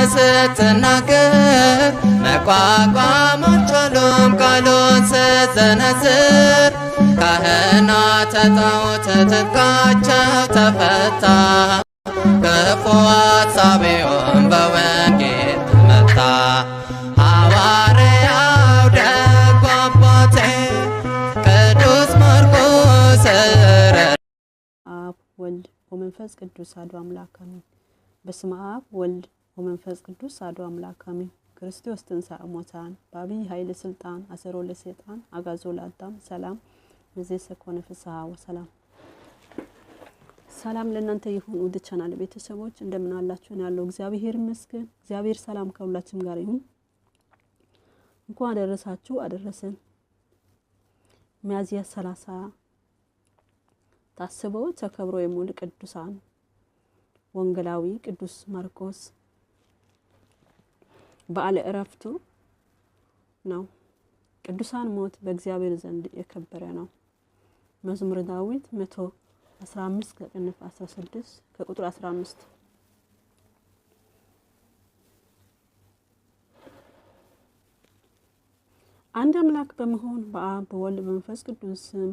ስትናገር መቋቋም አልቻሉም ቃሉን ስትዘነዝር ካህናተ ጣዖት ትጥቃቸው ተፈታ ክፉ አሳቢውን በወንጌል ተመታ ሐዋርያው ደጉ አባቴ ቅዱስ ማርቆስ አብ ወልድ ወመንፈስ ቅዱስ አሐዱ አምላክ አሜን። በስመ አብ ወልድ ወመንፈስ ቅዱስ አሐዱ አምላክ አሜን። ክርስቶስ ተንሥአ እሙታን በዐቢይ ኃይል ስልጣን አሰሮ ለሰይጣን አግዓዞ ለአዳም ሰላም ወዘሰኮነ ፍስሐ ወሰላም። ሰላም ለእናንተ ይሁን ውድ ቻናል ቤተሰቦች እንደምን አላችሁ? ያለው እግዚአብሔር ይመስገን። እግዚአብሔር ሰላም ከሁላችን ጋር ይሁን። እንኳን አደረሳችሁ አደረሰን። ሚያዝያ 30 ታስበው ተከብሮ የሚውል ቅዱሳን ወንጌላዊ ቅዱስ ማርቆስ በዓለ ዕረፍቱ ነው። ቅዱሳን ሞት በእግዚአብሔር ዘንድ የከበረ ነው። መዝሙረ ዳዊት 115 ከቅንፍ 16 ከቁጥር 15 አንድ አምላክ በመሆን በአብ በወልድ በመንፈስ ቅዱስ ስም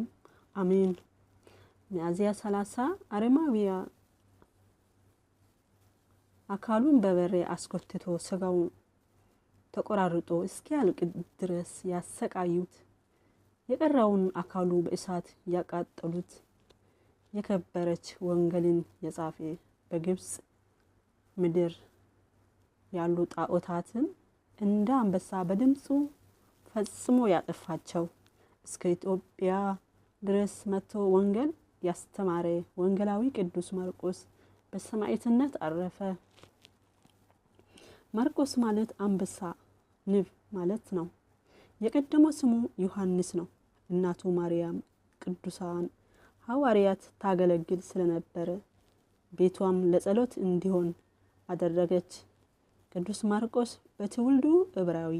አሜን። ሚያዝያ 30 አረማዊያ አካሉን በበሬ አስጎትቶ ስጋው ተቆራርጦ እስኪያልቅ ድረስ ያሰቃዩት የቀረውን አካሉ በእሳት ያቃጠሉት የከበረች ወንጌልን የጻፈ በግብጽ ምድር ያሉ ጣዖታትን እንደ አንበሳ በድምጹ ፈጽሞ ያጠፋቸው እስከ ኢትዮጵያ ድረስ መጥቶ ወንጌል ያስተማረ ወንጌላዊ ቅዱስ ማርቆስ በሰማዕትነት አረፈ። ማርቆስ ማለት አንበሳ ንብ ማለት ነው። የቀደመው ስሙ ዮሐንስ ነው። እናቱ ማርያም ቅዱሳን ሐዋርያት ታገለግል ስለነበረ ቤቷም ለጸሎት እንዲሆን አደረገች። ቅዱስ ማርቆስ በትውልዱ ዕብራዊ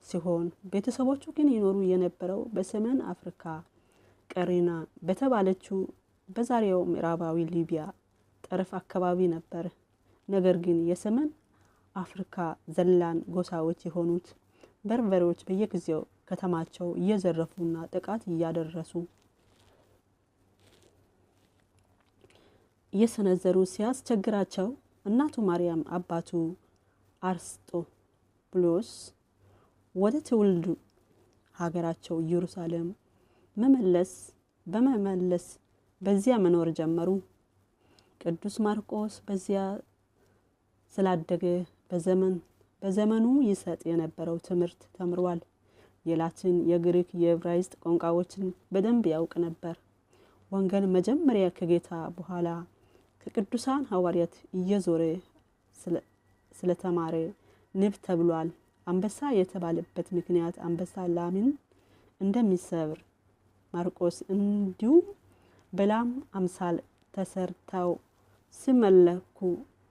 ሲሆን ቤተሰቦቹ ግን ይኖሩ የነበረው በሰሜን አፍሪካ ቀሪና በተባለችው በዛሬው ምዕራባዊ ሊቢያ ጠረፍ አካባቢ ነበር። ነገር ግን የሰሜን አፍሪካ ዘላን ጎሳዎች የሆኑት በርበሮች በየጊዜው ከተማቸው እየዘረፉና ጥቃት እያደረሱ እየሰነዘሩ ሲያስቸግራቸው እናቱ ማርያም አባቱ አርስጦብሎስ ወደ ትውልዱ ሀገራቸው ኢየሩሳሌም በመመለስ በዚያ መኖር ጀመሩ። ቅዱስ ማርቆስ በዚያ ስላደገ በዘመኑ ይሰጥ የነበረው ትምህርት ተምሯል። የላቲን፣ የግሪክ፣ የዕብራይስጥ ቋንቋዎችን በደንብ ያውቅ ነበር። ወንጌል መጀመሪያ ከጌታ በኋላ ከቅዱሳን ሐዋርያት እየዞረ ስለተማረ ንብ ተብሏል። አንበሳ የተባለበት ምክንያት አንበሳ ላምን እንደሚሰብር ማርቆስ እንዲሁም በላም አምሳል ተሰርተው ሲመለኩ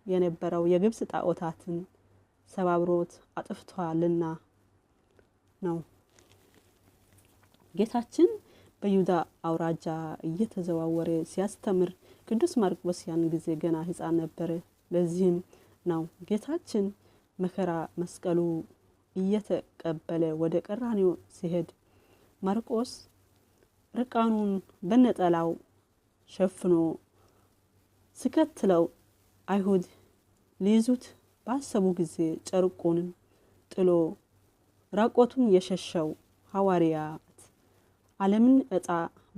የነበረው የግብጽ ጣዖታትን ሰባብሮት አጥፍቷልና ነው። ጌታችን በይሁዳ አውራጃ እየተዘዋወረ ሲያስተምር ቅዱስ ማርቆስ ያን ጊዜ ገና ሕፃን ነበር። ለዚህም ነው ጌታችን መከራ መስቀሉ እየተቀበለ ወደ ቀራንዮ ሲሄድ ማርቆስ ርቃኑን በነጠላው ሸፍኖ ሲከተለው አይሁድ ሊይዙት ባሰቡ ጊዜ ጨርቁንም ጥሎ ራቆቱን የሸሸው ሐዋርያት ዓለምን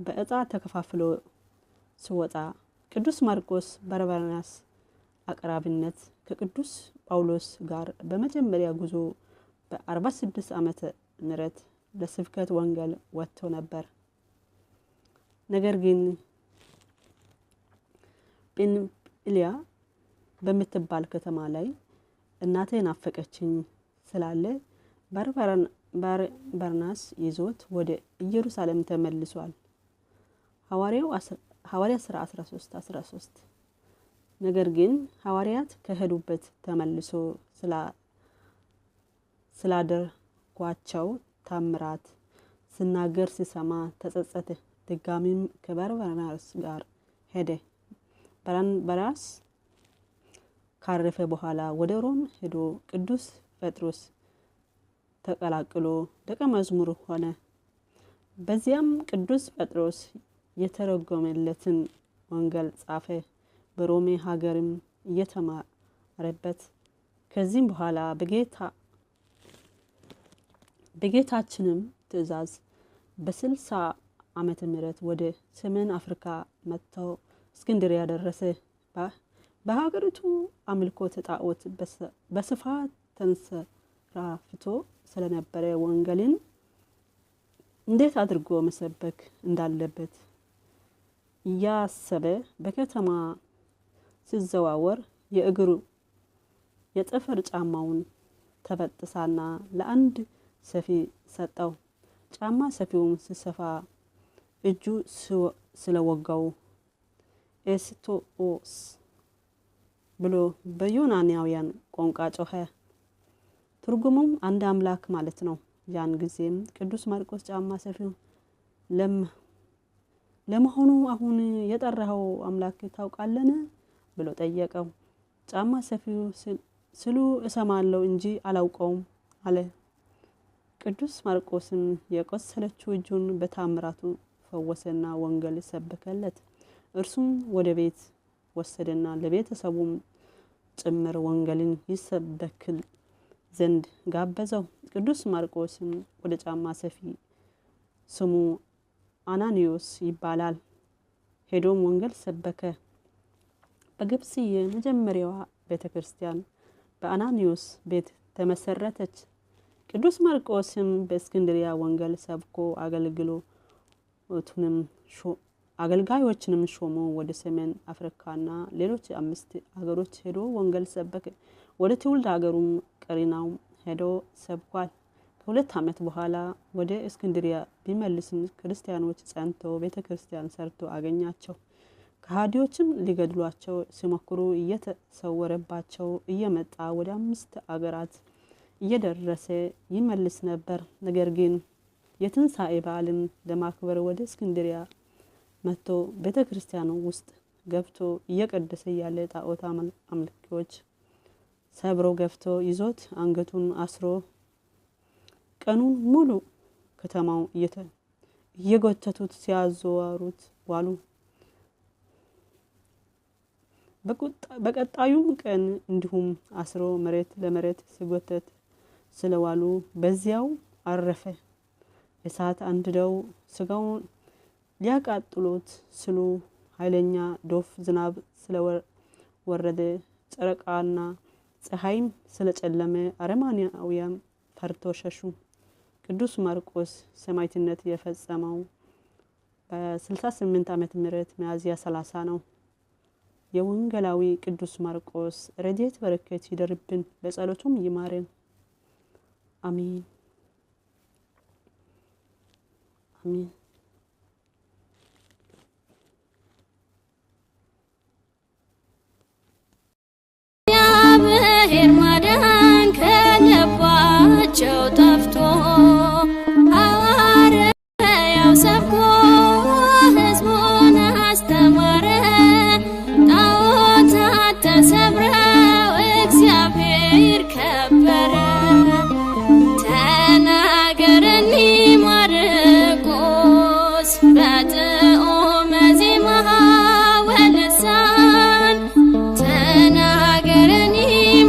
በዕጣ ተከፋፍሎ ሲወጣ ቅዱስ ማርቆስ በበርናባስ አቅራቢነት ከቅዱስ ጳውሎስ ጋር በመጀመሪያ ጉዞ በ46 ዓመተ ምህረት ለስብከት ወንጌል ወጥቶ ነበር። ነገር ግን ጵንፍልያ በምትባል ከተማ ላይ እናቴ ናፈቀችኝ ስላለ በርናባስ ይዞት ወደ ኢየሩሳሌም ተመልሷል። ሐዋርያት ሥራ 13:13 ነገር ግን ሐዋርያት ከሄዱበት ተመልሶ ስላደረጓቸው ታምራት ሲናገር ሲሰማ ተጸጸተ። ድጋሚም ከበርናባስ ጋር ሄደ። በርናባስ ካረፈ በኋላ ወደ ሮም ሄዶ ቅዱስ ጴጥሮስ ተቀላቅሎ ደቀ መዝሙር ሆነ። በዚያም ቅዱስ ጴጥሮስ የተረጎመለትን ወንጌል ጻፈ። በሮሜ ሀገርም እየተማረበት ከዚህም በኋላ በጌታችንም ትእዛዝ በ60 ዓመተ ምህረት ወደ ሰሜን አፍሪካ መጥተው እስክንድርያ ደረሰ። በሀገሪቱ አምልኮተ ጣዖት በስፋት ተንሰራፍቶ ስለነበረ ወንጌልን እንዴት አድርጎ መሰበክ እንዳለበት እያሰበ በከተማ ሲዘዋወር የእግሩ የጥፍር ጫማውን ተበጥሳና ለአንድ ሰፊ ሰጠው። ጫማ ሰፊውን ሲሰፋ እጁ ስለወጋው ኤስቶኦስ ብሎ በዩናናውያን ቋንቋ ጮኸ። ትርጉሙም አንድ አምላክ ማለት ነው። ያን ጊዜም ቅዱስ ማርቆስ ጫማ ሰፊው ለመሆኑ አሁን የጠራኸው አምላክ ታውቃለህ ብሎ ጠየቀው። ጫማ ሰፊው ስሉ እሰማለሁ እንጂ አላውቀውም አለ። ቅዱስ ማርቆስም የቆሰለችው እጁን በታምራቱ ፈወሰና ወንጌል ሰበከለት። እርሱም ወደ ቤት ወሰደና ለቤተሰቡም ጭምር ወንጌልን ይሰበክል ዘንድ ጋበዘው። ቅዱስ ማርቆስም ወደ ጫማ ሰፊ ስሙ አናኒዮስ ይባላል ሄዶም ወንጌል ሰበከ። በግብጽ የመጀመሪያዋ ቤተክርስቲያን በአናኒዮስ ቤት ተመሰረተች። ቅዱስ ማርቆስም በእስክንድርያ ወንጌል ሰብኮ አገልጋዮችንም ሾሞ ወደ ሰሜን አፍሪካና ሌሎች 5 ሀገሮች ሄዶ ወንጌል ሰበከ። ወደ ትውልድ ሀገሩም ቀሪናው ሄዶ ሰብኳል። ከ2 ዓመት በኋላ ወደ እስክንድርያ ቢመልስም ክርስቲያኖች ጸንተው ቤተክርስቲያን ሰርቶ አገኛቸው። ከሃዲዎችም ሊገድሏቸው ሲሞክሩ እየተሰወረባቸው እየመጣ ወደ 5 አገራት እየደረሰ ይመልስ ነበር። ነገር ግን የትንሣኤ በዓልን ለማክበር ወደ እስክንድርያ መጥቶ ቤተክርስቲያኑ ውስጥ ገብቶ እየቀደሰ ያለ ጣዖት አምልኪዎች ሰብሮ ገብቶ ይዞት አንገቱን አስሮ ቀኑን ሙሉ ከተማው እየጎተቱት ሲያዘዋሩት ዋሉ። በቀጣዩም ቀን እንዲሁም አስሮ መሬት ለመሬት ሲጎተት ስለዋሉ በዚያው አረፈ። እሳት አንድደው ስጋውን ሊያቃጥሉት ስሉ ኃይለኛ ዶፍ ዝናብ ስለወረደ ጨረቃና ፀሐይም ስለጨለመ አረማንያውያን ፈርቶ ሸሹ። ቅዱስ ማርቆስ ሰማዕትነት የፈጸመው በ68 ዓመተ ምህረት ሚያዝያ 30 ነው። የወንጌላዊ ቅዱስ ማርቆስ ረድኤት በረከት ይደርብን፣ በጸሎቱም ይማረን። አሜን አሜን። እግዚአብሔር ማዳን ከልባቸው ጠፍቶ ሐዋርያው ሰብኮ ሕዝቡን አስተማረ። ጣዖታት ተሰብረው እግዚአብሔር ከበረ። ተናገረኒ ማርቆስ በጥዑመ ዜማ ወልሳን። ተናገረኒ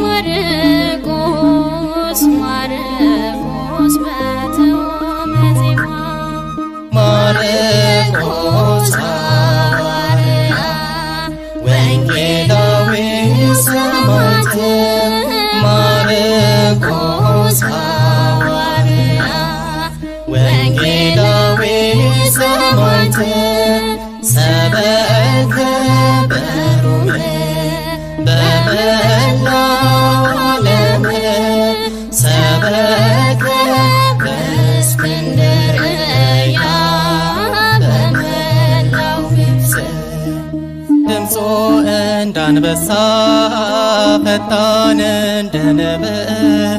ማርቆስ በጥዑመ ዜማ ማርቆስ ሐዋርያ ወንጌላዊ ሰማዕት ማርቆስ ሐዋርያ ወንጌላዊ ሰማዕት ሰበከ በሮም በመላው ዓለም ሰበከ በእስክንድርያ በመላው ግብጽ ድምፁ እንዳንበሳ ፈጣን እንደ ነብር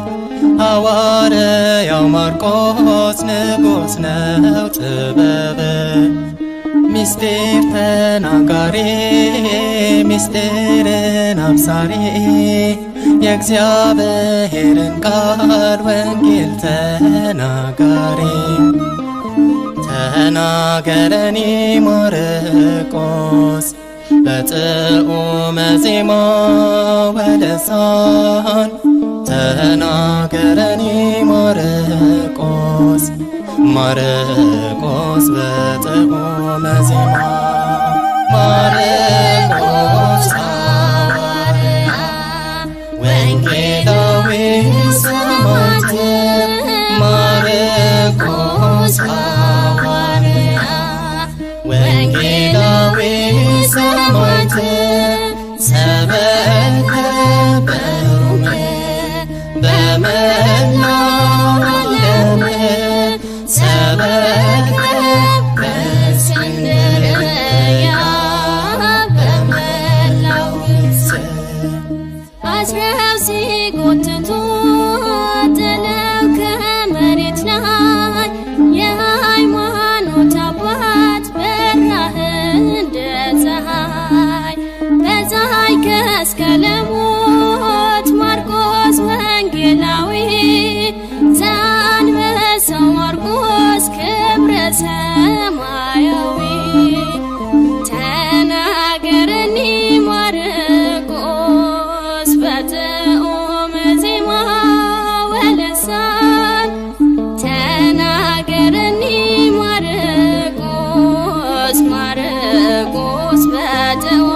ሐዋርያው ማርቆስ ንጉሥ ነው ጥበብ ምስጢር ተናጋሪ ምስጢርን አብሳሪ የእግዚአብሔርን ቃል ወንጌል ተናጋሪ ተናገረኒ ማርቆስ በጥዑመ ዜማ ወልሳን ተናገረኒ ማርቆስ ማርቆስ በጥዑመ ዜማ ማርቆስ ሐዋርያ ወንጌላዊ ሰማዕት ማርቆስ ሐዋርያ ወንጌላዊ ሰማዕት ሰበከ በሮሜ በመላው ዓለም ሰበከ በእስክንድርያ በመላው ግብጽ አስረው ሲጎትቱ ጥለው ከመሬት ላይ የሃይማኖት አባት በራህ እንደ ፀሐይ በፀሐይ ከስከለሞት ማርቆስ ወንጌላዊ ዘአንበሳው ማርቆስ ክብረ ሰማያዊ ተናገረኒ ማርቆስ በጥዑመ ዜማ ወልሳን ተናገረኒ ማርቆስ ማርቆስ በጥዑመ